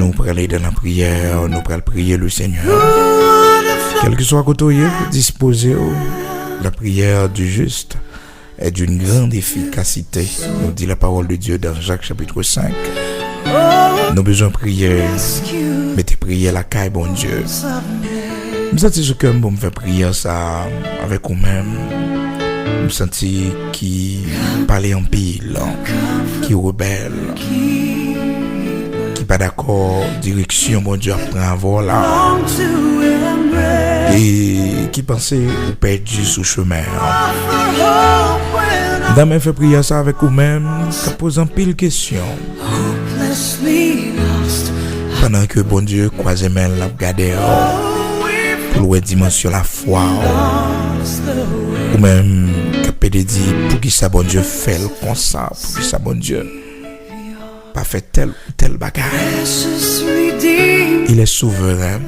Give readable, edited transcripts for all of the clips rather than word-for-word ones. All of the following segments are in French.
nous pour aller dans la prière, nous pour prier le Seigneur. Quel que soit côté, disposez la prière du juste est d'une grande efficacité, nous dit la parole de Dieu dans Jacques chapitre 5. Nous avons besoin de prier, mettez prier la caille, bon Dieu. Je sens que je me fais prier ça avec vous-même. Je sens qui parle en pile, qui rebelle, qui pas d'accord, direction, bon Dieu, après voilà. Et qui pensait ou perdu sous chemin. Dans mes fait prier ça avec vous-même, ça pose en pile question. Pendant que bon Dieu croise main la regarder pour le dimension la foi ou même que peut dire pour qui ça bon Dieu fait comme ça, pour qui ça bon Dieu pas fait tel bagage. Il est souverain.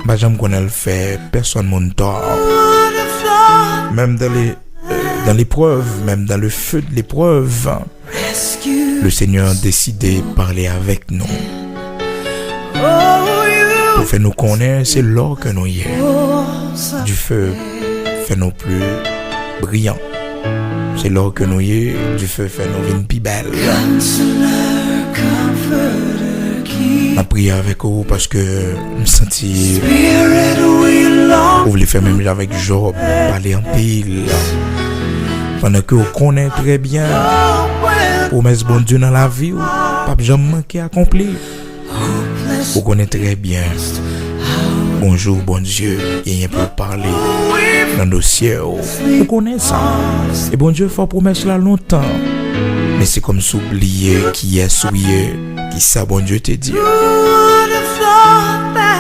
Bah j'aime qu'on le fait, personne mon tort. Même dans l'épreuve, même dans le feu de l'épreuve, le Seigneur a décidé de parler avec nous. Pour faire nous connaître, c'est l'or que nous y est. Du feu fait nous plus brillants. C'est l'or que nous y est. Du feu fait nous une plus belle. Je prie avec vous parce que je me sentis. Vous voulez faire même avec Job, parler en pile. Pendant que vous connaissez très bien, promesse bon Dieu dans la vie, pas jamais manqué à accomplir. Vous connaissez très bien. Bonjour, bon Dieu, il y a rien pour parler dans le ciel. Vous connaissez ça. Et bon Dieu fait promesse là longtemps. Mais c'est comme s'oublier qui est souillé, qui ça bon Dieu te dit.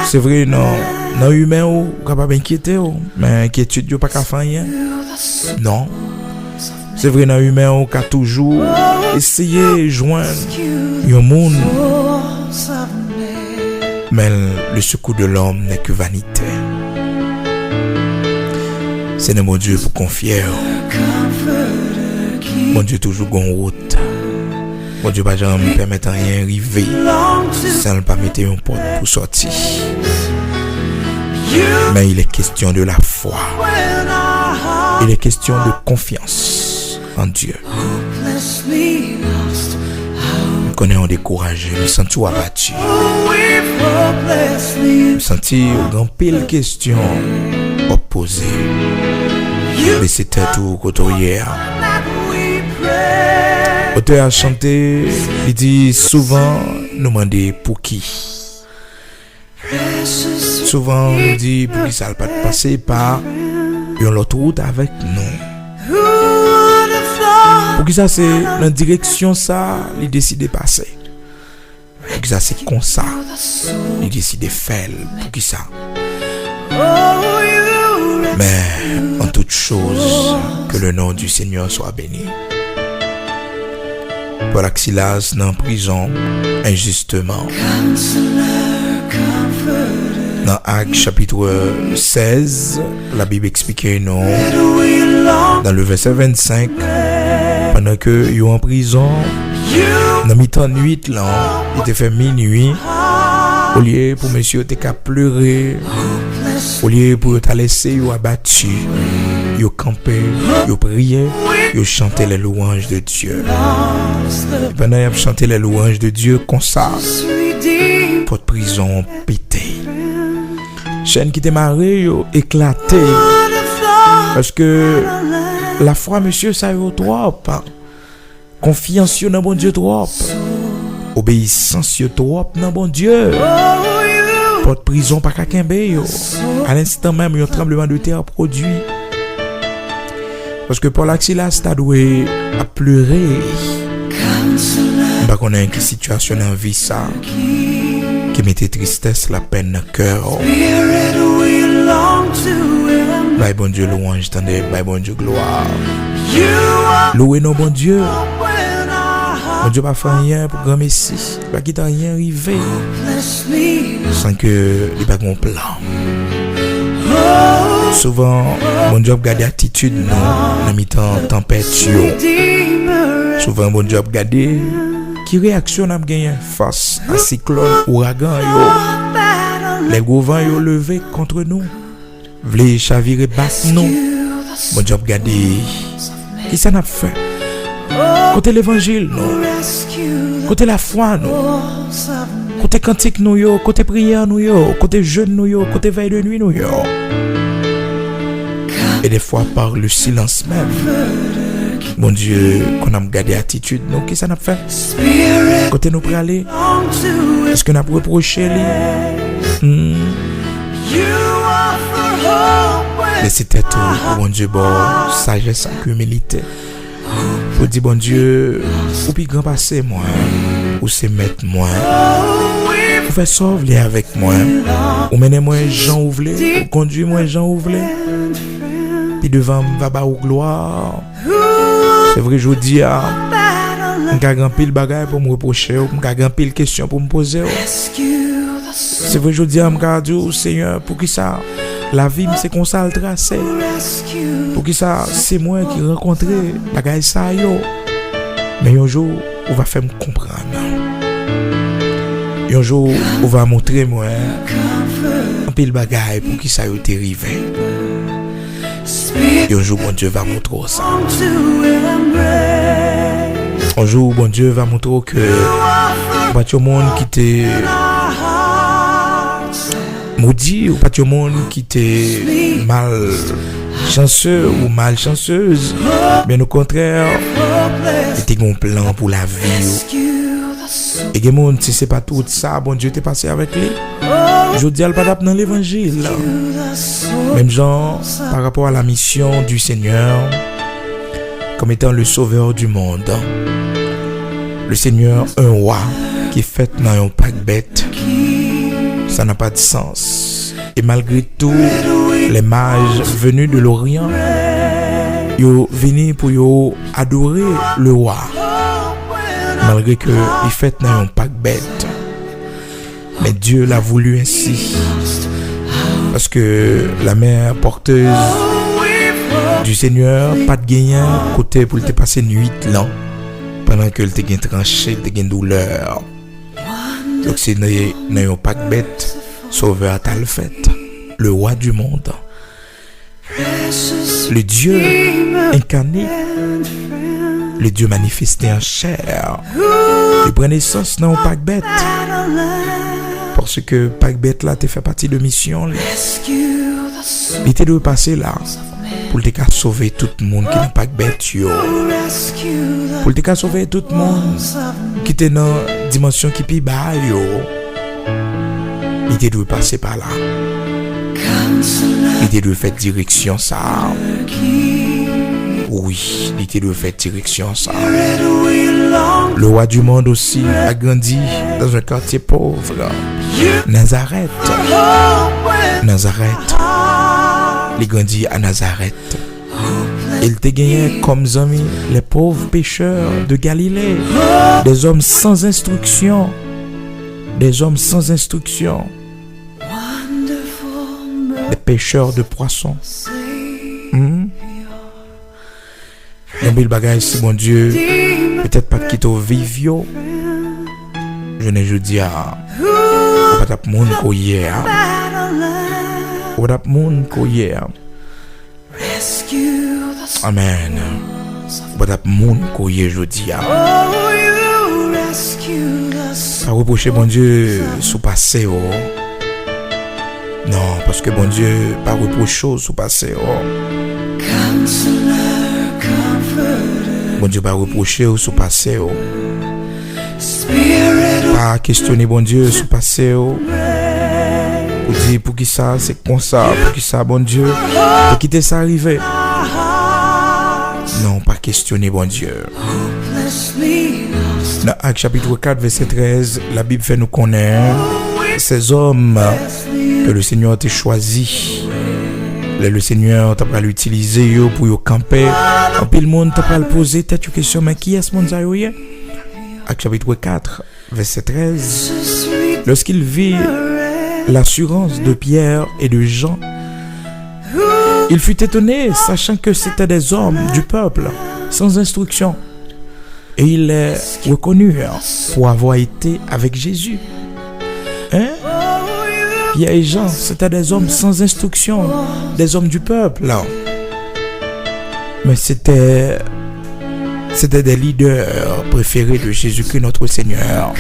C'est vrai, non. Dans l'humain, vous ne pouvez pas inquiéter, mais inquiétude, vous ne pouvez pas faire rien. Non. C'est vrai, dans l'humain, vous pouvez toujours essayer de joindre un monde. Mais le secours de l'homme n'est que vanité. C'est de mon Dieu pour confier. Mon Dieu toujours en route. Mon Dieu pas jamais permettre rien arriver sans ne pas mettre une porte pour sortir. Mais il est question de la foi. Il est question de confiance en Dieu. Nous connaissons découragé, nous sentons abattus. Nous sentons grand pile questions opposées. Mais c'était tout côté hier. L'auteur a chanté, il dit souvent, nous demandons pour qui. Souvent, on dit pour qui ça ne va pas passer par une autre route avec nous. Pour qui ça c'est la direction ça, il décide de passer. Pour qui ça c'est comme ça, il décide de faire. Pour qui ça. Mais en toute chose, que le nom du Seigneur soit béni. Paul et Silas dans prison injustement. Dans Actes chapitre 16, la Bible explique non. Dans le verset 25, pendant que ils sont en prison, dans mi-temps nuit là, il était fait minuit. Au lieu pour monsieur te qu'à pleurer, au lieu pour te laisser ou abattu, yo campé, yo prié, yo chanté les louanges de Dieu. Et pendant qu'ils chanté les louanges de Dieu comme ça, porte prison pété. Chaîne qui était marrée, yo éclaté. Parce que la foi, monsieur, ça y est trop. Confiance dans bon Dieu trop. Obéissance trop dans bon Dieu. Porte prison pas quelqu'un bé. À l'instant même, un tremblement de terre produit. Parce que Paul et Silas t'a doué à pleurer. Pas qu'on a une situation en vie ça qui mettait tristesse, la peine dans le cœur. Bye bon Dieu louange, tendez, bye bon Dieu gloire. Louez nos bon Dieu. Mon Dieu pas fait rien pour grand Messie. Pas qu'il t'a rien arrivé. Sans que il pas un plan. Souvent, mon Dieu regarde l'attitude non, en mi-temps tempête. Souvent mon Dieu regarde qui réaction n'a gagné face à cyclone, ouragan yo. Les gros vents yo levé contre nous. Vle chavirer battre nous. Bon Dieu, regardez. Qui ça n'a fait? Côté l'évangile, non. Côté la foi, non. Côté cantique, nous yo. Côté prière, nous yo. Côté jeûne, nous yo. Côté veille de nuit, nous yo. Et des fois, par le silence même. Bon Dieu, qu'on a gardé attitude, nous, qui ça n'a fait? Côté nous pour aller. Est-ce qu'on a reproché lui? Laissez tête au bon Dieu, bon, sagesse avec humilité. Vous dites, bon Dieu, ou puis grand passer moi, ou c'est mettre moi, ou faire sauver avec moi, ou mener moi Jean Ouvlé, ou conduire moi Jean Ouvlé, puis devant va bas ou gloire. C'est vrai, je vous dis, m'ka grand pile bagaille pour me reprocher, m'ka grand pile question pour me poser. C'est vrai, je dis, m'ka dit, Seigneur, pour qui ça? La vie, c'est qu'on ça le tracé. Pour qui ça, c'est moi qui rencontré bagaille ça yo. Mais un jour, on va faire me comprendre. Un jour, on va montrer moi un pile bagaille pour qui ça yo t'est arrivé. Et un jour, bon Dieu va montrer ça. Un jour, bon Dieu va montrer que pas tout le monde qui t'est maudit ou pas tout le monde qui t'est mal chanceux ou malchanceuse, mais au contraire, il y a un plan pour la vie. Et les gens, si c'est pas tout ça, bon Dieu t'est passé avec lui. Je dis al pas dans l'évangile. Même genre par rapport à la mission du Seigneur comme étant le sauveur du monde. Le Seigneur, un roi qui est fait dans un pack bête. Ça n'a pas de sens. Et malgré tout, les mages venus de l'Orient, ils sont venus pour adorer le roi. Malgré que il fait dans un pack bête. Mais Dieu l'a voulu ainsi. Parce que la mère porteuse du Seigneur, pas de gagnant, côté pour te passer nuit là, pendant que te gagne tranché, te gagne douleur. Donc c'est dans un pack bête, sauveur t'a le fait, le roi du monde, le Dieu incarné, le Dieu manifesté en chair. Il prend naissance dans un pack bête. Parce que pack bête là, tu fait partie de mission. Il te doit passer là pour te sauver tout le monde qui n'est pas bête yo. Pour te sauver tout le monde qui est dans une dimension qui est bas yo. Il te doit passer par là. Il te doit faire direction ça. Oui, il te doit faire direction ça. Le roi du monde aussi a grandi dans un quartier pauvre. Nazareth. Nazareth. Il grandit à Nazareth. Il te gagné comme amis les pauvres pécheurs de Galilée. Des hommes sans instruction. Des hommes sans instruction. Des pêcheurs de poissons. Un bel bagage, si bon Dieu, peut-être pas quitter au vivio. Je ne dis à pas tap moun ko hier. Ou tap moun ko hier. Amen. Ou tap moun ko hier je dis à. Pas reprocher bon Dieu sous passé oh. Non, parce que bon Dieu pas reprocher sous passé oh. Bon Dieu pas reprocher sous passé oh. Pas questionner bon Dieu sous passé oh. Pour dire pour qui ça c'est comme ça, pour qui ça bon Dieu, pour quitter ça arriver. Non, pas questionner bon Dieu. Dans Actes chapitre 4 verset 13, la Bible fait nous connaître ces hommes que le Seigneur t'a choisi. Le Seigneur t'a pas l'utiliser pour y camper. En puis le monde t'a pas le poser tête une question, mais qui est ce monde ça y est? Actes chapitre 4 verset 13. Lorsqu'il vit l'assurance de Pierre et de Jean, il fut étonné, sachant que c'était des hommes du peuple, sans instruction. Et il est reconnu pour avoir été avec Jésus. Pierre et Jean, c'était des hommes sans instruction, des hommes du peuple. Là. Mais c'était des leaders préférés de Jésus-Christ, notre Seigneur.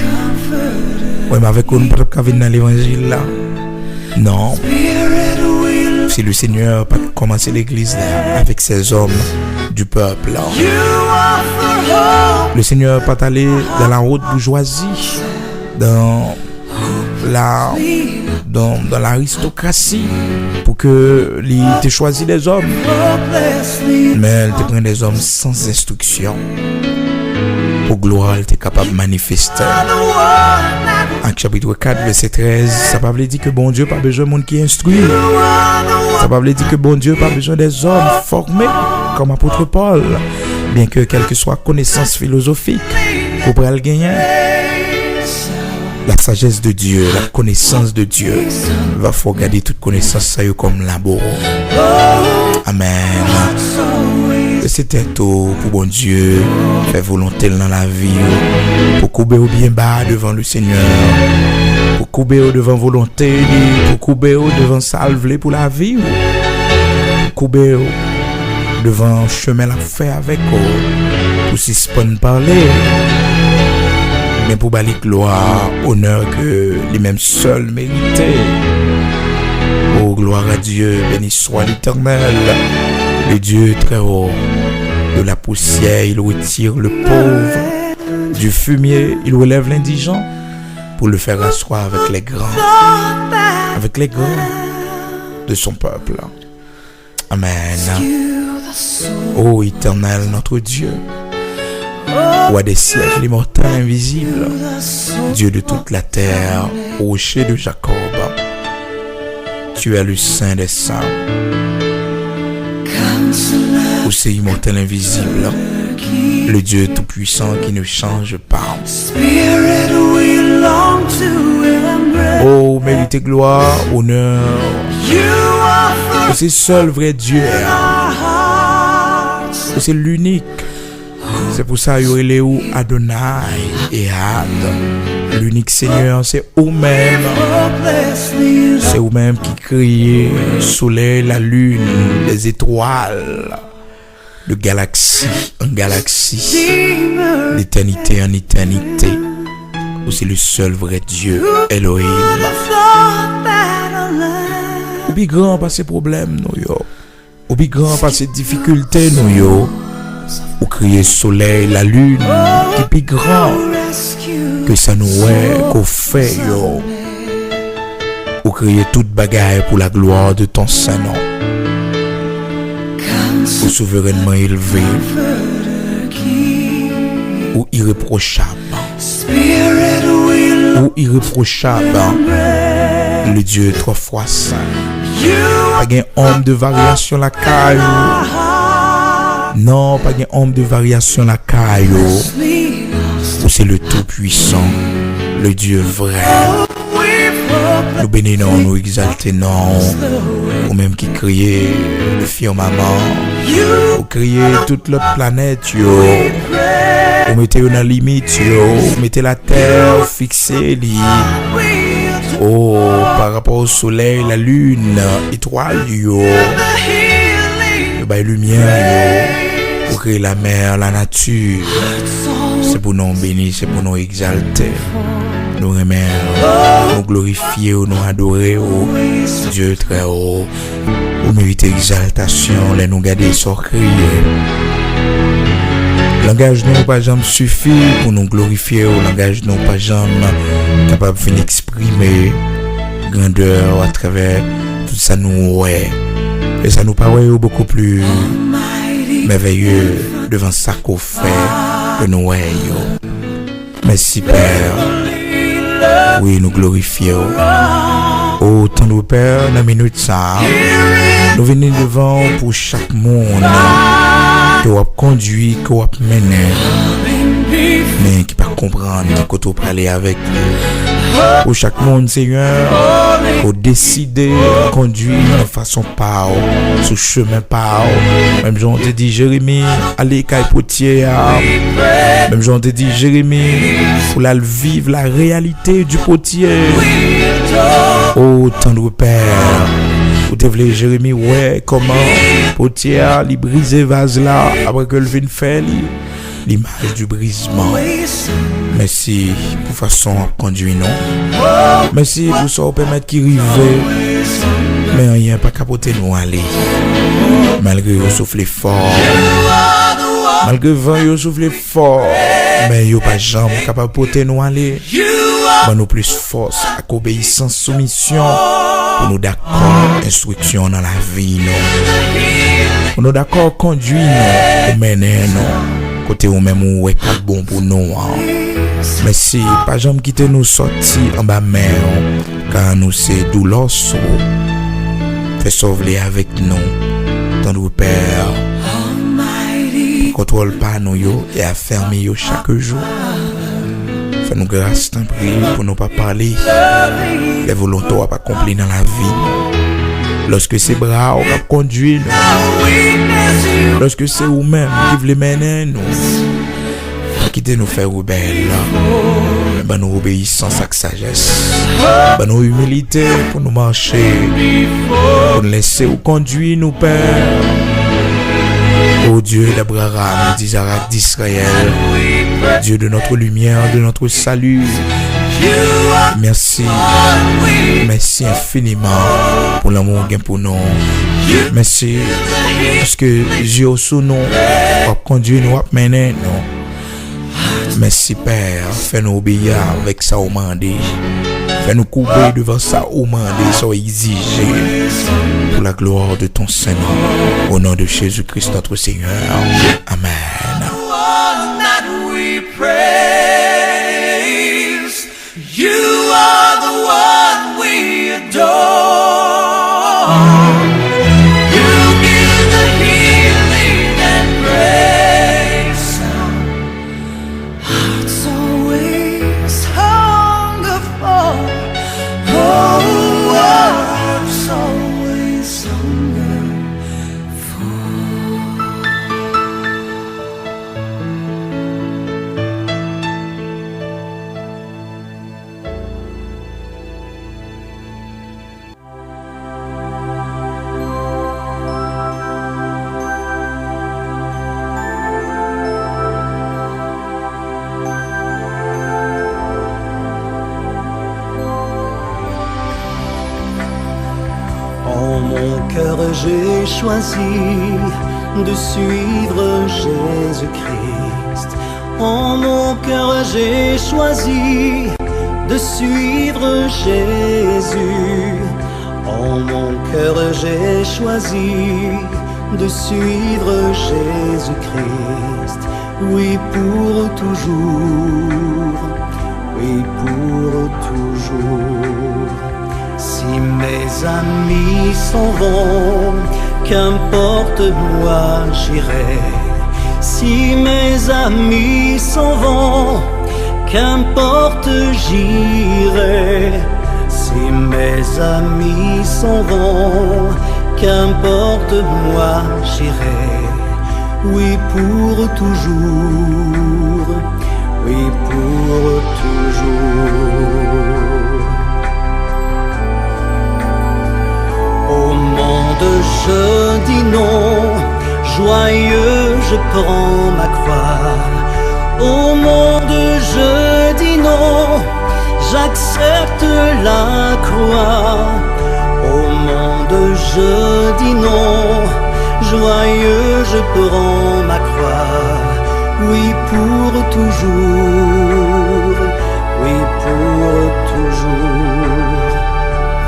Oui, mais avec nous, pas de dans l'évangile là. Non. Si le Seigneur pas commencé l'église là, avec ces hommes du peuple là. Le Seigneur pas allé dans la haute bourgeoisie, dans l'aristocratie pour que il te choisi des hommes. Mais elle te prend des hommes sans instruction. Pour gloire, elle était capable de manifester. Acte chapitre 4, verset 13, ça ne veut pas dire que bon Dieu n'a pas besoin de monde qui instruit. Ça ne veut pas dire que bon Dieu n'a pas besoin des hommes formés comme apôtre Paul. Bien que quelle que soit connaissance philosophique, pour pouvoir le gagner. La sagesse de Dieu, la connaissance de Dieu, va faut garder toute connaissance ça comme labo. Amen. C'était tout pour bon Dieu, faire volonté dans la vie, pour couper au bien bas devant le Seigneur, pour couper au devant volonté, pour couper au devant salve pour la vie, pour couper au devant chemin la faire avec eux, pour suspendre parler. Mais pour bali gloire, honneur que les mêmes seuls méritaient. Oh, gloire à Dieu, béni soit l'Éternel, le Dieu très haut. De la poussière, il retire le pauvre. Du fumier, il relève l'indigent pour le faire asseoir avec les grands de son peuple. Amen. Oh, Éternel, notre Dieu. Roi des siècles immortels invisibles, Dieu de toute la terre, rocher de Jacob, tu es le Saint des saints. Aussi immortel invisible, le Dieu tout-puissant qui ne change pas. Oh, méritez gloire, honneur. C'est seul vrai Dieu. C'est l'unique. C'est pour ça qu'il y a eu Adonai et Ad. L'unique Seigneur, c'est vous-même. C'est vous-même qui créez le soleil, la lune, les étoiles, de galaxie en galaxie, d'éternité en éternité. C'est le seul vrai Dieu, Elohim. Ou bien grand par ces problèmes, nous yo. Ou bien grand par ces difficultés, nous yo. Ou crier soleil, la lune, qui est plus grand que ça nous est, qu'on fait, yo. Ou crier toute bagaille pour la gloire de ton Saint-Nom. Ou souverainement élevé, ou irréprochable, le Dieu 3 fois saint. Pas un homme de variation la caille. Non, pas un homme de variation la caille. Ou c'est le tout-puissant, le Dieu vrai. Nous bénissons, nous exaltons, ou même qui criait le firmament, ou crier toute l'autre planète, yo. Ou mettez une limite, yo. Ou mettez la terre fixée, li. Oh, par rapport au soleil, la lune, étoile, yo. La lumière, yo. Pour créer la mer, la nature. C'est pour nous bénir, c'est pour nous exalter. Nous remercions, nous glorifier, nous adorer, Dieu très haut. Vous méritez exaltation, les nous garder sans crier. Langage nous pas jamais suffit pour nous glorifier, langage nous pas jamais capable de venir exprimer grandeur à travers tout ça nous ouais. Et ça nous paraît beaucoup plus merveilleux devant ça qu'on fait que nous ouais. Merci Père. Oui, nous glorifions. Oh, tant de Père, dans la minute ça, nous venons devant pour chaque monde que vous avez conduit, que vous avez mené, mais qui ne peut pas comprendre que vous allez avec nous. Pour chaque monde, Seigneur, Pour décider, conduire de façon par sous chemin par. Même j'en te dit Jérémie, allez caille potier. Même j'en te dit Jérémie, pour la vivre la réalité du potier. Oh tendre Père, vous devez Jérémie, ouais, comment potier li briser vase là après que le vin fait l'image du brisement. Merci pour façon conduire non. Merci pour ça permettre qu'il rive. Mais rien pas capoter nous aller. Malgré vous soufflez fort. Malgré vent vous soufflez fort. Mais vous pas jamais capable porter nous aller. Mais nous plus force, avec obéissance, soumission. Pour nous d'accord, instruction dans la vie non. Pour nous d'accord conduire nous, ou mener nous. Côté ou même ou est pas bon pour nous. Merci, pas jamais quitter nous sortir en bas mer, car nous c'est douleur. Fais sauver avec nous, ton Père. Contrôle pas nous yo et afferme yo chaque jour. Fais-nous grâce, t'en prie, pour nous pas parler. Les volontés pas accomplir dans la vie. Lorsque c'est bras on va conduire nous. Lorsque c'est vous-même qui voulez mener nous. Quittez nous faire rebelle. Ben nous obéissance avec sagesse. Ben nous humilité pour nous marcher. Pour nous laisser ou conduire nous Père. Ô Dieu d'Abraham, d'Isaac, d'Israël. Dieu de notre lumière, de notre salut. Merci. Merci infiniment pour l'amour gain pour nous. Merci parce que Dieu sous nous va conduire nous, va mener nous. Merci Père, fais-nous obéir avec ça au mandé. Fais-nous couper devant ça au mandé, ça exigé. Pour la gloire de ton Seigneur. Au nom de Jésus-Christ notre Seigneur. Amen. You are the one we adore. You give the healing and grace. Hearts always hunger for. Oh, hearts always hunger j'ai choisi de suivre Jésus-Christ. En mon cœur j'ai choisi de suivre Jésus. En mon cœur j'ai choisi de suivre Jésus-Christ. Oui pour toujours, oui pour toujours. Si mes amis s'en vont, qu'importe moi j'irai. Si mes amis s'en vont, qu'importe j'irai. Si mes amis s'en vont, qu'importe moi j'irai. Oui pour toujours, oui pour toujours. Au monde je dis non, joyeux je prends ma croix. Au monde je dis non, j'accepte la croix. Au monde je dis non, joyeux je prends ma croix. Oui pour toujours, oui pour toujours.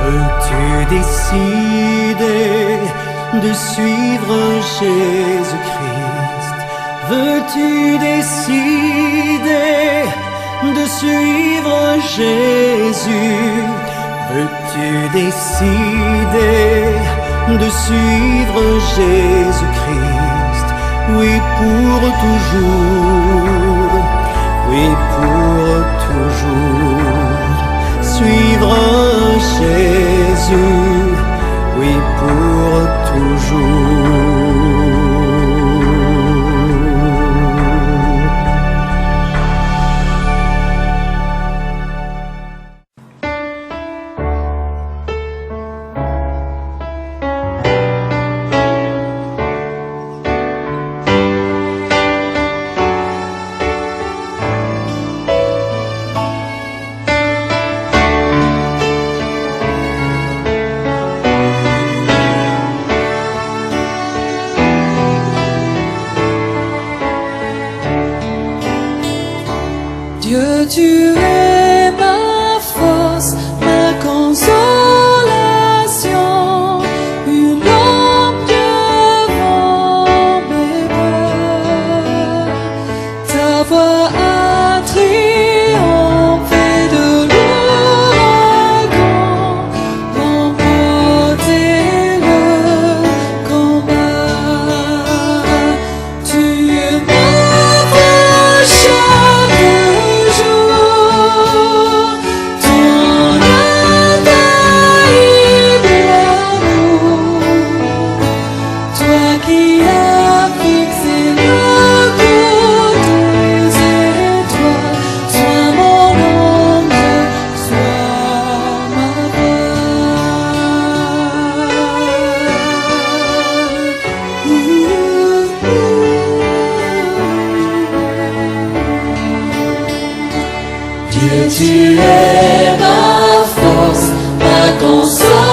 Veux-tu décider de suivre Jésus-Christ? Veux-tu décider de suivre Jésus? Veux-tu décider de suivre Jésus-Christ? Oui pour toujours, oui pour toujours. Suivre Jésus. Jésus, oui pour toujours. Dieu, tu es ma force, ma consolation, une lampe devant mes pas. Ta voix a triomphé de l'ouragan, remporté le combat. Tu m'ouvres chaque Dieu, tu es ma force, ma consolation,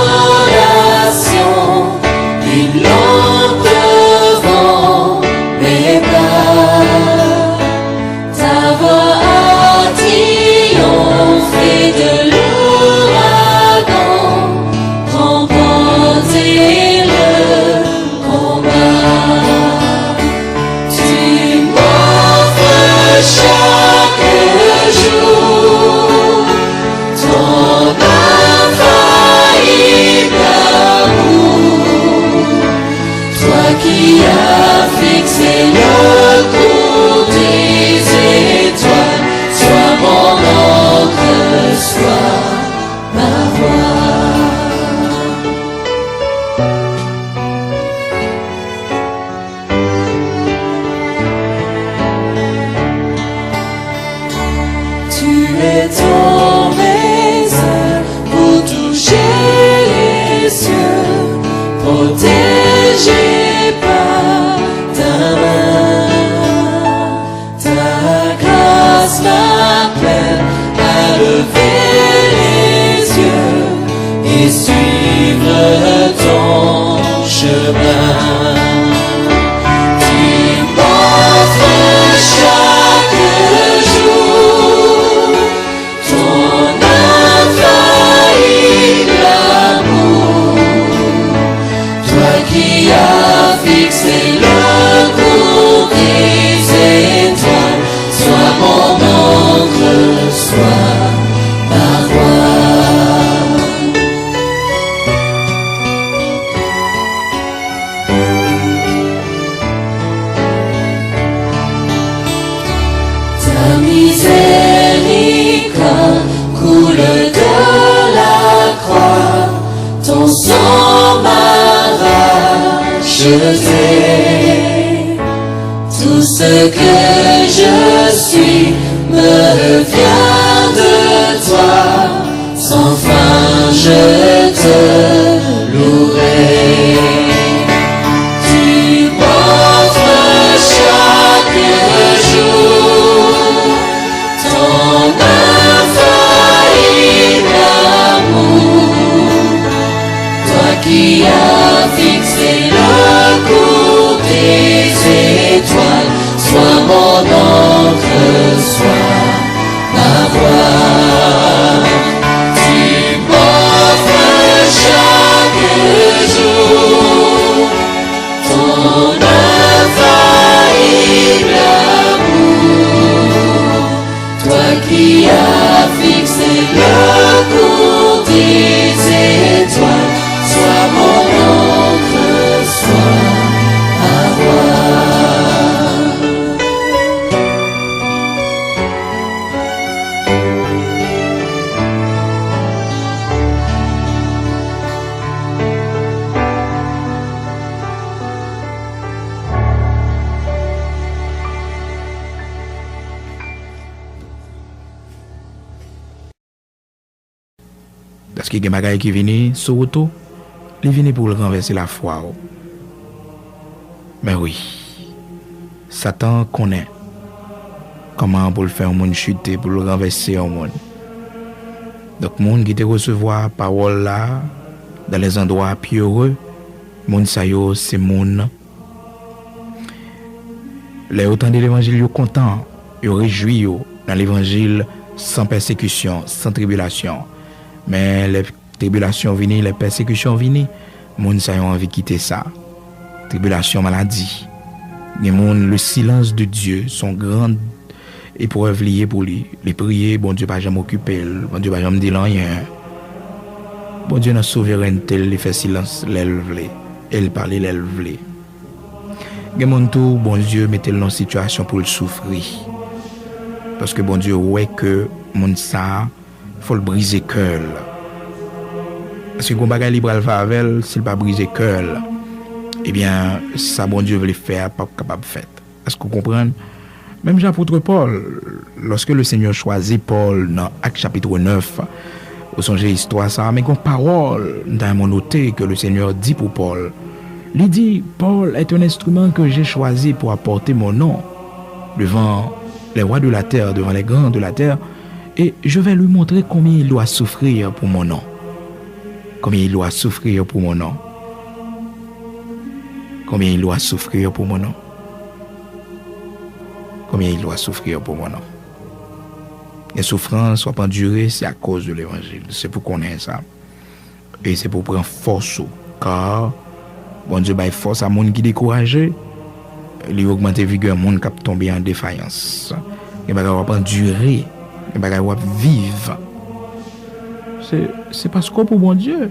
une lampe devant mes pas. Ta voix a triomphé de l'ouragan, remporté le combat. Tu m'offres chaque jour ton infaillible amour, toi qui as fixé le cours des étoiles, sois mon encre, sois ma voix. Tu es tombé pour toucher les cieux, protégé par ta main. Ta grâce m'appelle à lever les yeux et suivre ton chemin. Tu m'offres chaque jour ton infaillible amour, toi qui as fixé le cours des étoiles, sois mon encre, sois ma voix. Ta miséricorde coule de la croix, ton sang m'a racheté. Tout ce que je suis me vient de toi, sans fin je te louerai. Tu m'offres chaque jour ton infaillible amour, toi qui as fixé le cours des étoiles, sois mon encre, sois ma voix. Parce que les bagailles qui viennent sur auto, ils viennent pour renverser la foi. Mais oui, Satan connaît comment pour le faire un monde chuter, pour le renverser un monde. Donc, monde qui te recevoir parole là, dans les endroits plus heureux, monde ça yo, c'est monde. Les autant de l'évangile, yo content, yo réjoui yo dans l'évangile sans persécution, sans tribulation. Mais les tribulations viennent, les persécutions viennent, monde ça yo envie de quitter ça. Tribulation, maladie. Le silence de Dieu, son grand épreuve liée pour lui. Les prier, bon Dieu pas jamais occupé, bon Dieu pas jamais dit rien. Bon Dieu dans souveraineté, il fait silence, l'élève, il parle, l'élève. Tout, bon Dieu mettez-le dans situation pour le souffrir. Parce que bon Dieu ouais que mon ça faut le briser cœur. Parce que quand bagay libre al fa avec, s'il pas briser cœur, eh bien ça bon Dieu veut le faire pas capable de faire. Est-ce que vous comprenez? Même l'apôtre Paul, lorsque le Seigneur choisit Paul dans Actes chapitre 9, vous songez histoire ça, mais une parole dans mon noté que le Seigneur dit pour Paul. Il dit, Paul est un instrument que j'ai choisi pour apporter mon nom devant les rois de la terre, devant les grands de la terre, et je vais lui montrer combien il doit souffrir pour mon nom. Combien il doit souffrir pour mon nom. Combien il doit souffrir pour mon nom. Combien il doit souffrir pour mon nom. Les souffrances soient endurées, c'est à cause de l'évangile. C'est pour qu'on ait ça. Et c'est pour prendre force. Car, bon Dieu, il force à monde qui est découragé. Il augmente vigueur à monde qui est tombé en défaillance. Il va endurer. Il va vivre. C'est parce que pour bon Dieu,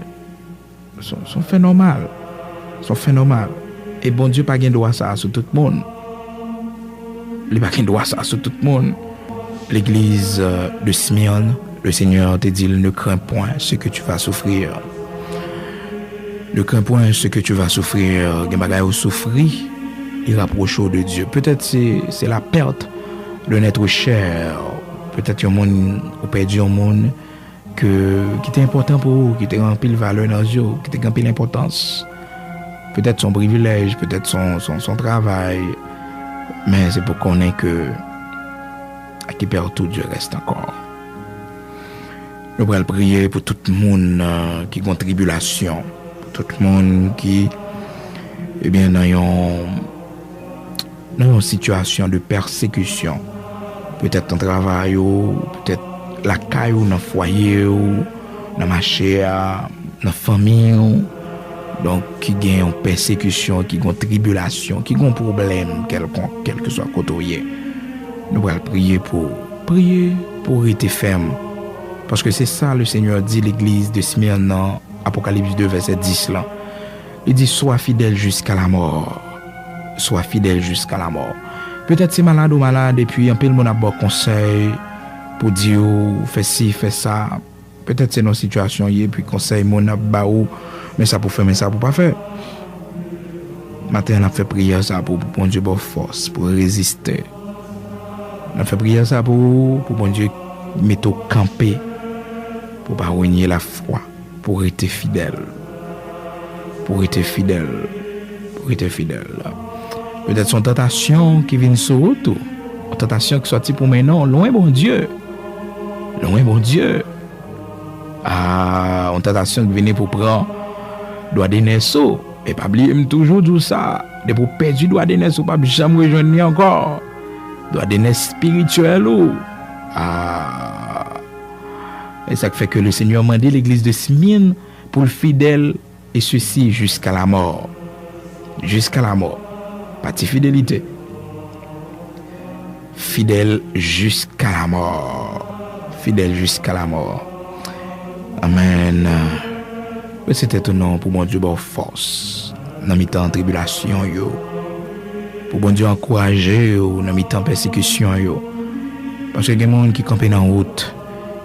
son fait normal. Son fait normal. Et bon Dieu, pas gain droit ça sur tout le monde. Il pas gain droit ça sur tout le monde. L'église de Smyrne, le Seigneur te dit, ne crains point ce que tu vas souffrir. Ne crains point ce que tu vas souffrir. Il va souffrir, il rapproche de Dieu. Peut-être c'est la perte d'un être cher. Peut-être un monde, ou perdu un monde qui était important pour vous, qui était rempli de valeur dans Dieu, qui était rempli d'importance. Peut-être son privilège, peut-être son travail. Mais c'est pour qu'on ait que à qui perd tout, Dieu reste encore. Nous allons prier pour tout le monde qui est en tribulation, pour tout le monde qui est bien dans une situation de persécution. Peut-être dans le travail, peut-être la caille, dans le foyer, dans la marché, dans la famille. Donc, qui gagne en persécution, qui gagne en tribulation, qui gagne un problème, quel que soit côté. Nous allons prier pour rester ferme. Parce que c'est ça le Seigneur dit l'église de Smyrne dans Apocalypse 2, verset 10 là. Il dit, sois fidèle jusqu'à la mort. Sois fidèle jusqu'à la mort. Peut-être c'est malade ou malade, et puis un peu le monde a bon conseil pour dire, fais ci, fais ça. Peut-être c'est nos situations, et puis conseil, mon a baou, mais ça pour faire, mais ça pour pas faire. Matin, on a fait prière ça pour bon Dieu bonne force, pour résister. On a fait prière ça pour bon Dieu mettre au camper, pour pas renier la foi, pour être fidèle. Pour être fidèle. Pour être fidèle. Peut-être son tentation qui vient sur autour. Une tentation qui sortit pour maintenant, loin bon Dieu. Loin bon Dieu. Une tentation qui vient pour prendre doit des naisseaux. Et pas oublier toujours tout ça. De pour perdre doit des naisseaux, pas jamais rejoindre encore. Doit des naisses spirituelles. Et ça fait que le Seigneur m'a dit l'église de Smyrne pour le fidèle et ceci jusqu'à la mort. Jusqu'à la mort. Pas de fidélité. Fidèle jusqu'à la mort. Fidèle jusqu'à la mort. Amen. C'était ton nom pour mon Dieu bonne force. Dans mi-temps tribulation yo. Pour bon Dieu encourager yo dans mi-temps persécution yo. Parce que il y a des gens qui campent dans la route.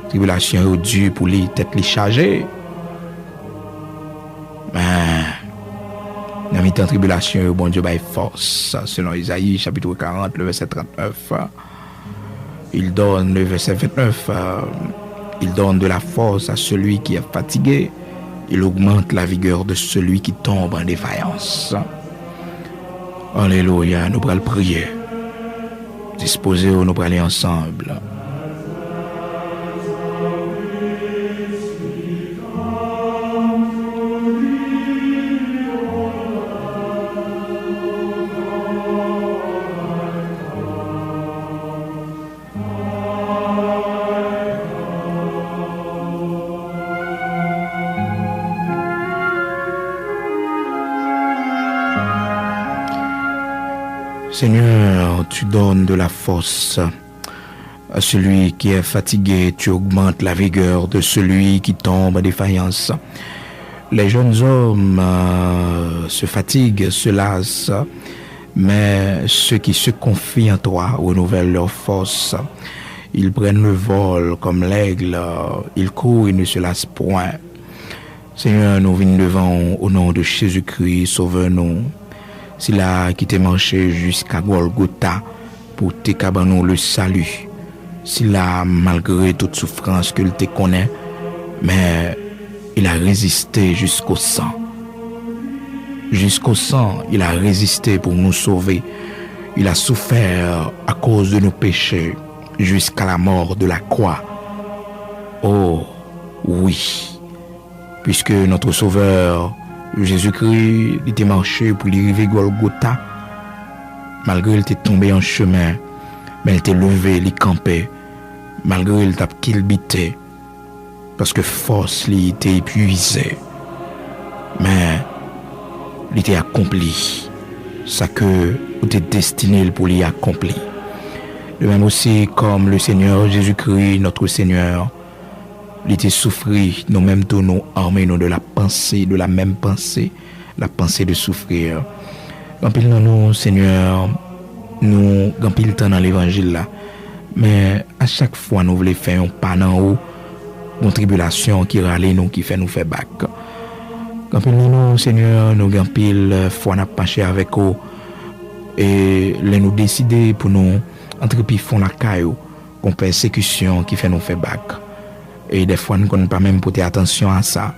Tribulation yo Dieu pour les têtes les charger. Mais dans mi-temps tribulation yo bon Dieu bail force. Selon Isaïe chapitre 40 le verset 39. Il donne le verset 29. Il donne de la force à celui qui est fatigué. Il augmente la vigueur de celui qui tombe en défaillance. Alléluia, nous allons prier. Disposez, nous allons aller ensemble. Seigneur, tu donnes de la force à celui qui est fatigué, tu augmentes la vigueur de celui qui tombe en défaillance. Les jeunes hommes se fatiguent, se lassent, mais ceux qui se confient en toi renouvellent leur force. Ils prennent le vol comme l'aigle, ils courent et ne se lassent point. Seigneur, nous venons devant au nom de Jésus-Christ, sauve-nous. C'est là qui t'est marché jusqu'à Golgotha pour te cabanon le salut. C'est là, malgré toute souffrance qu'il te connaît, mais il a résisté jusqu'au sang. Jusqu'au sang, il a résisté pour nous sauver. Il a souffert à cause de nos péchés jusqu'à la mort de la croix. Oh, oui, puisque notre Sauveur, Jésus-Christ, il était marché pour y arriver Golgotha. Malgré il était tombé en chemin, mais il était levé, il campé. Malgré il t'a kilbité, parce que force il était épuisé. Mais il était accompli. Ça que il était destiné pour l'y accomplir. De même aussi comme le Seigneur Jésus-Christ, notre Seigneur, il était souffri, nous-mêmes tous nous armés nous de la pensée, de la même pensée, la pensée de souffrir. Quand il nous, Seigneur, nous, quand il temps dans l'évangile là, mais à chaque fois nous voulons faire un pas en haut, une tribulation qui râle nous, qui fait nous faire bac. Quand il nous, Seigneur, nous quand il fois n'a penché avec eux et les nous décider pour nous entrepris font la caillou, qu'on persécution qui fait nous faire bac. Et des fois, nous ne connaissons pas même porter attention à ça.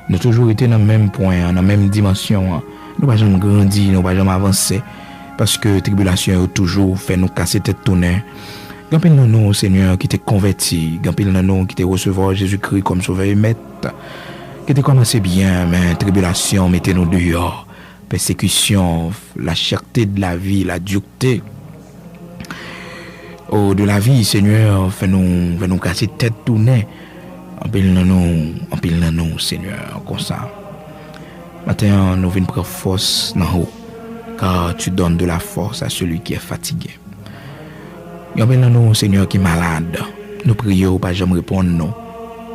Nous avons toujours été dans le même point, dans la même dimension. Nous n'avons jamais grandi, nous n'avons jamais avancé. Parce que la tribulation a toujours fait nous casser tête tournée. Quand nous, Seigneur, qui t'es converti, quand nous, qui t'es recevoir Jésus-Christ comme sauveur et maître, qui t'es commencé bien, mais la tribulation, mettez-nous dehors. Persécution, la cherté de la vie, la dureté. Oh, de la vie, Seigneur, fais-nous casser tête tournée. En pile nous, Seigneur, comme ça. Maintenant, nous venons prendre force dans haut, car tu donnes de la force à celui qui est fatigué. En pile nous, Seigneur, qui est malade, nous prions, pas jamais répondre non.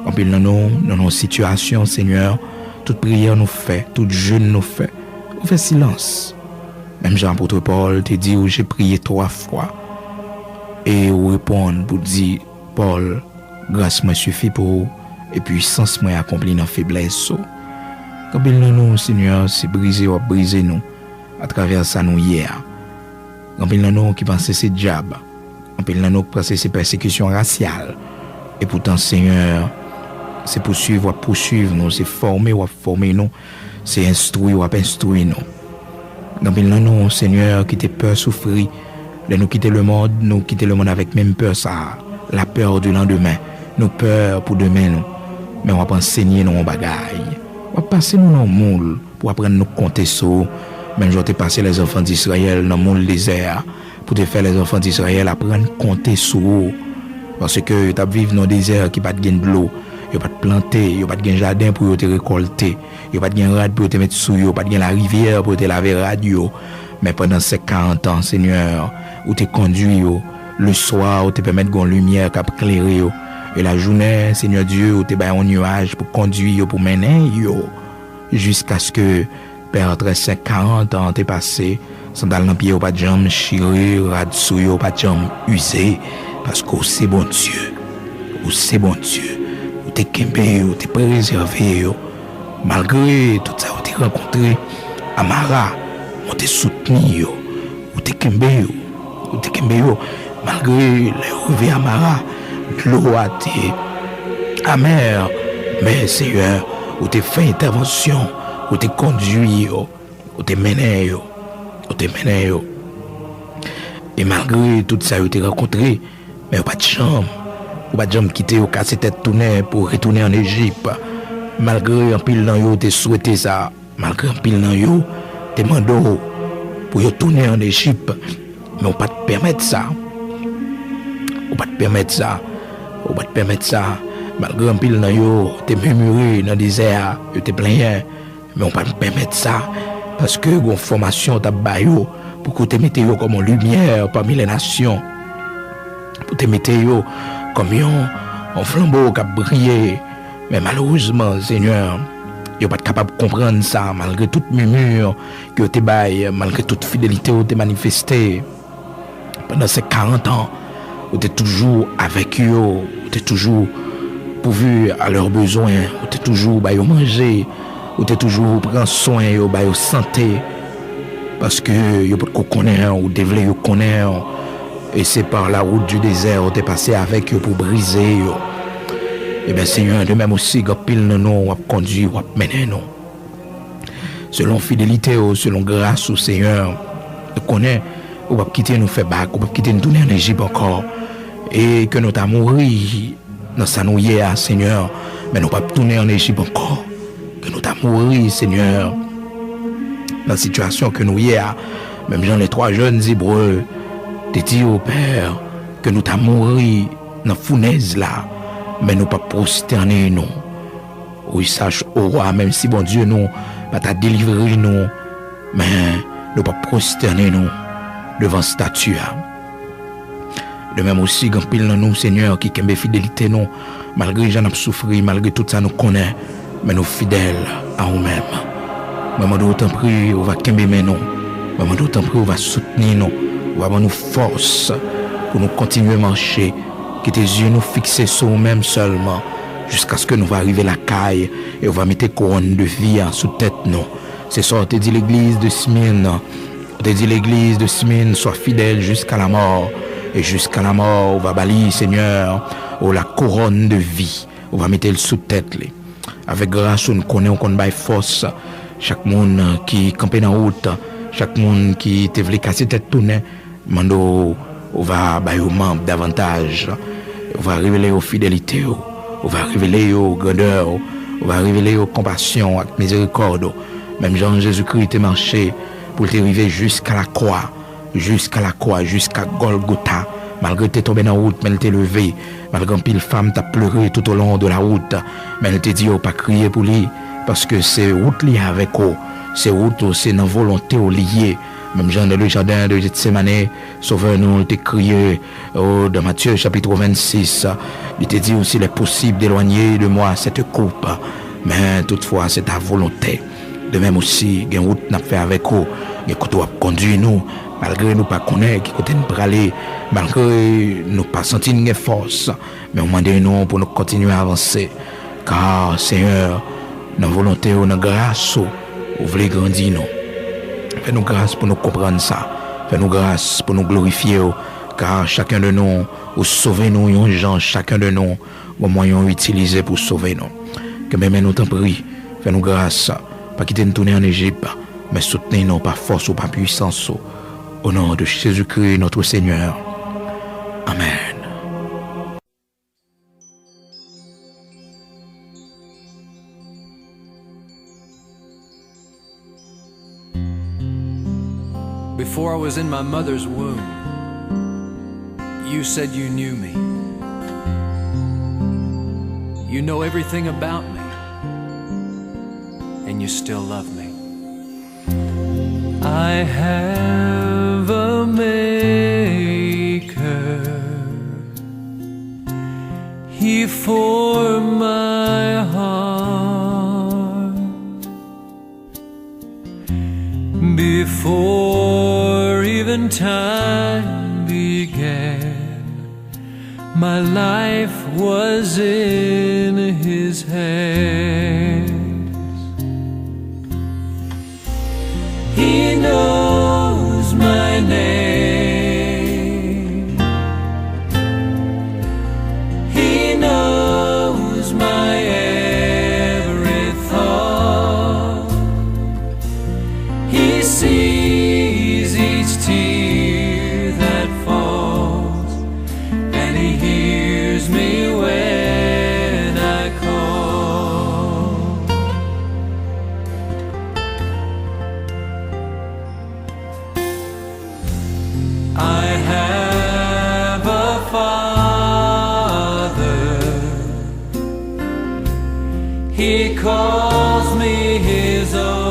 En pile nous, dans nos situations, Seigneur, toute prière nous fait, toute jeûne nous fait, on fait silence. Même Jean-Apôtre Paul te dit où j'ai prié 3 fois. Et on répond pour dire, Paul, grâce me suffit pour vous, et puissance m'a accompli dans faiblesse. Quand nous, Seigneur, c'est briser ou briser nous, à travers ça nous hier. Quand nous qui pensent c'est diable, quand nous pensent c'est persécution raciale, et pourtant, Seigneur, c'est poursuivre nous, c'est former nous, c'est instruire ou instruire nous. Quand nous, Seigneur, qui te peur souffrir, de nous quitter le monde avec même peur ça, la peur du lendemain, nous peur pour demain nous, mais on va pas enseigner nos bagailles, on va passer nous dans le monde pour apprendre nous compter sur, même je vais passer les enfants d'Israël dans le monde désert pour te faire les enfants d'Israël apprendre compter sur, parce que tu vivre dans le désert qui pas de l'eau, il pas de planter, il pas de jardin pour te récolter, il pas de rad pour te mettre sous, il pas de la rivière pour te laver radio. Mais pendant ces 40 ans, Seigneur, où tu conduis, le soir, où tu permets de lumière qui éclairer, et la journée, Seigneur Dieu, où tu es un nuage pour conduire, pour mener, jusqu'à ce que, Père, 40 ans, tu es passé, sandal dans pied, pas de jambes chiré, rad sous, pas de jambes usées, parce que c'est bon Dieu, c'est bon Dieu, où tu es kempé, où tu es préservé, malgré tout ça, où tu es rencontré, Amara, on te soutenu, ou te kembe, malgré les revers Amara, l'eau a amer, mais Seigneur, où t'es fait intervention, où t'es conduit, où t'es mené, Et malgré tout ça, où t'es rencontré, mais pas de chambre, ou pas de jambe quitter au casser tête tourner pour retourner en Égypte. Malgré un pile dans yo, t'es souhaité ça, malgré un pile dans yo, t'es mandé pour retourner en Égypte, mais on pas te permettre ça. On pas te permettre ça. Malgré un pile dans yo, t'es murmuré dans le désert, t'es plein, mais on pas te permettre ça. Parce que une formation t'a baillé pour que tu mettes comme une lumière parmi les nations. Pour te mettre comme un flambeau qui a brillé. Mais malheureusement, Seigneur, tu n'es pas capable de comprendre ça, malgré toute murmure que tu baillé, malgré toute fidélité que tu as manifestée. Pendant ces 40 ans, tu es toujours avec eux, tu es toujours pourvu à leurs besoins, tu es toujours manger, tu es toujours prendre soin de santé. Parce que vous ne connaissez pas, ou devez vous connaître. Et c'est par la route du désert où tu es passé avec eux pour briser. Et bien Seigneur, de même aussi, quand pile nous, on conduit, on mener nous. Selon fidélité, selon grâce au Seigneur, nous connaissons, on va quitter nous faire bac, on va quitter nous tourner en Égypte encore. Et que nous avons mouru dans sa nouille, Seigneur, mais nous ne pas tourner en Égypte encore. Que nous avons mouru, Seigneur, dans la situation que nous y a, même Jean les 3 jeunes Hébreux, t'es dit au Père que nous t'as mouru dans la fournaise là, mais nous pas prosterner nous. Oui, sache au roi, même si bon Dieu nous pas t'a délivré nous, mais nous pas prosterner nous devant statue. De même aussi, quand pile dans nous, Seigneur, qui aime fidélité nous, malgré j'en ai souffert, malgré tout ça nous connaît, mais nous fidèles à nous-mêmes. Maman d'autant prie, on va kembe nous. Maman d'autant prie, on va soutenir nous. On va avoir nous force pour nous continuer à marcher. Que tes yeux nous fixés sur nous-mêmes seulement. Jusqu'à ce que nous va arriver à la caille. Et on va mettre couronne de vie sous tête nous. C'est ça, on te dit l'église de Smyrne. On te dit l'église de Smyrne, sois fidèle jusqu'à la mort. Et jusqu'à la mort, on va balayer, Seigneur, la couronne de vie. On va mettre le sous tête. Avec grâce, on connaît, on connaît force. Chaque monde qui campait dans la route, chaque monde qui te voulait casser tête tournée, mando, on va bailler aux membres davantage. On va révéler aux fidélités, on va révéler aux grandeurs, on va révéler aux compassions, à miséricorde. Même Jean Jésus-Christ est marché pour t'arriver jusqu'à la croix, jusqu'à Golgotha. Malgré que tu es tombé dans la route, mais elle t'est levé. Malgré que pile femme t'a pleuré tout au long de la route, mais elle t'a dit, oh, pas crier pour lui. Parce que c'est route liée avec eux, c'est route, c'est une volonté liée. Même Jean dans le jardin de Gethsemane, Sauveur nous t'a crié dans Matthieu chapitre 26. Il t'a dit aussi, il est possible d'éloigner de moi cette coupe, mais toutefois c'est ta volonté. De même aussi, il y a une route n'a fait avec eux, il y a côté conduit nous, malgré nous pas connaître qui côté nous aller, malgré nous pas sentir une force, mais on demande nous pour nous continuer à avancer, car Seigneur, dans la volonté ou dans la grâce, vous voulez grandir nous. Fais-nous grâce pour nous comprendre ça. Fais-nous grâce pour nous glorifier, car chacun de nous, ou sauver nous, yon gens, chacun de nous, au moyen utilisé pour sauver nous. Que même nous t'en prie, fais-nous grâce, pas quitter nous tourner en Égypte, mais soutenez-nous par force ou par puissance. Au nom de Jésus-Christ, notre Seigneur. Amen. Before I was in my mother's womb, you said you knew me. You know everything about me, and you still love me. I have a maker. He formed my heart before even time began. My life was in his hands. He knows my name. He knows He calls me his own.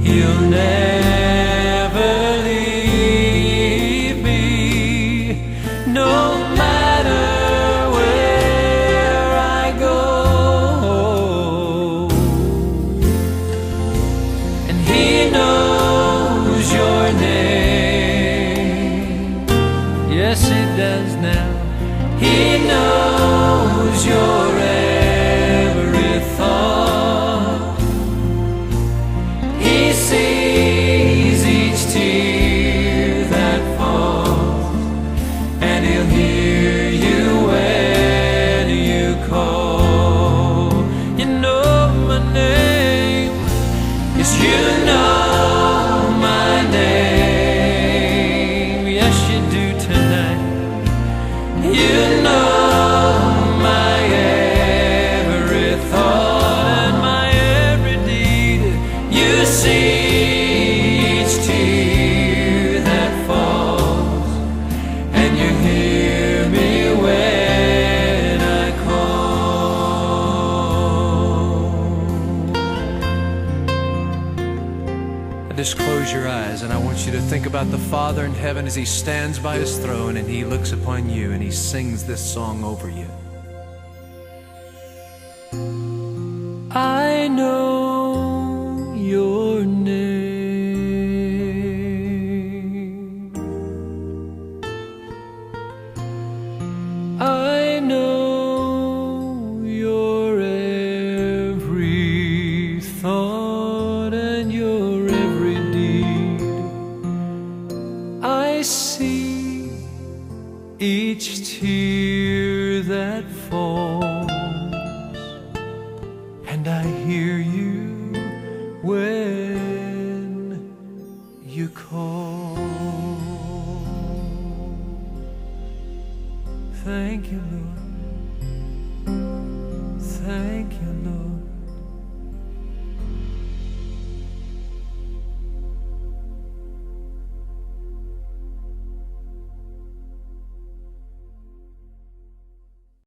He'll never leave me, no matter where I go. And he knows your name. Yes, he does now. He knows your every thought. He sees each tear that falls, and he'll hear you when you call. You know my name, yes, you know my name. Yes, you do tonight. You know my every thought and my every deed. You see each tear that falls, and you hear me when I call. Just close your eyes, and I want you to think about the Father in heaven as he stands by his throne and he looks upon you and he sings this song over you. I know your name. I know your every thought and your every deed. I see each tear that falls,